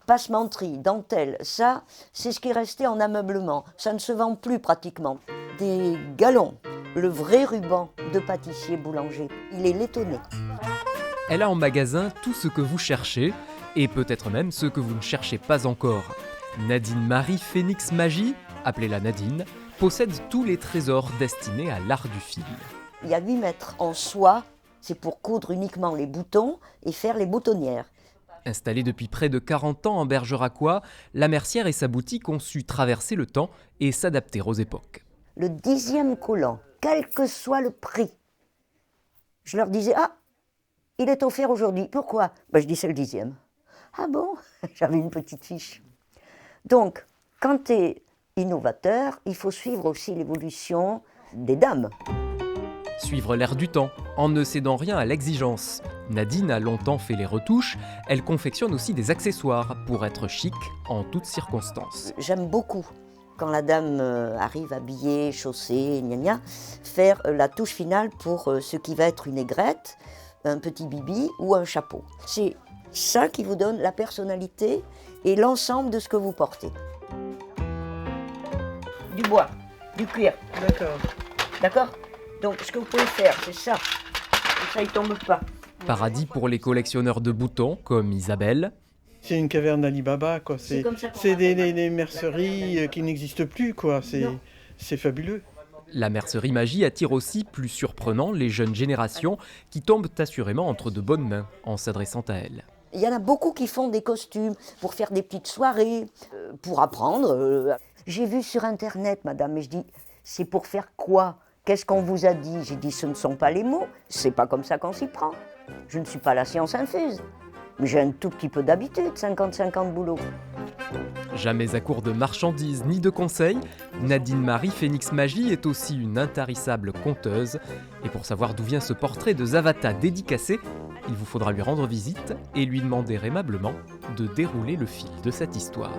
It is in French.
passementerie, dentelle, ça, c'est ce qui est resté en ameublement. Ça ne se vend plus pratiquement. Des galons, le vrai ruban de pâtissier boulanger, il est laitonné. Elle a en magasin tout ce que vous cherchez, et peut-être même ce que vous ne cherchez pas encore. Nadine Marie Phénix Magie, appelez-la Nadine, possède tous les trésors destinés à l'art du fil. Il y a 8 mètres en soie, c'est pour coudre uniquement les boutons et faire les boutonnières. Installée depuis près de 40 ans en Bergeracois, la mercière et sa boutique ont su traverser le temps et s'adapter aux époques. Le 10e collant, quel que soit le prix, je leur disais « Ah, il est offert aujourd'hui. Pourquoi ?» Je dis « C'est le 10e. » Ah bon? J'avais une petite fiche. Donc, quand tu es innovateur, il faut suivre aussi l'évolution des dames. Suivre l'air du temps, en ne cédant rien à l'exigence. Nadine a longtemps fait les retouches, elle confectionne aussi des accessoires pour être chic en toutes circonstances. J'aime beaucoup, quand la dame arrive habillée, chaussée, gna gna, faire la touche finale pour ce qui va être une aigrette, un petit bibi ou un chapeau. C'est ça qui vous donne la personnalité et l'ensemble de ce que vous portez. Du bois, du cuir. D'accord. D'accord? Donc ce que vous pouvez faire, c'est ça. Et ça, il ne tombe pas. Paradis pour les collectionneurs de boutons comme Isabelle. C'est une caverne d'Ali Baba, quoi. C'est comme ça qu'on C'est l'appelle. des merceries qui n'existent plus, quoi. Non. C'est fabuleux. La mercerie magie attire aussi, plus surprenant, les jeunes générations qui tombent assurément entre de bonnes mains en s'adressant à elle. Il y en a beaucoup qui font des costumes pour faire des petites soirées, pour apprendre. J'ai vu sur Internet, madame, et je dis, c'est pour faire quoi? Qu'est-ce qu'on vous a dit? J'ai dit, ce ne sont pas les mots, c'est pas comme ça qu'on s'y prend. Je ne suis pas la science infuse, mais j'ai un tout petit peu d'habitude, 50-50 boulot. Jamais à court de marchandises ni de conseils, Nadine Marie Phénix Magie est aussi une intarissable conteuse. Et pour savoir d'où vient ce portrait de Zavata dédicacé, il vous faudra lui rendre visite et lui demander aimablement de dérouler le fil de cette histoire.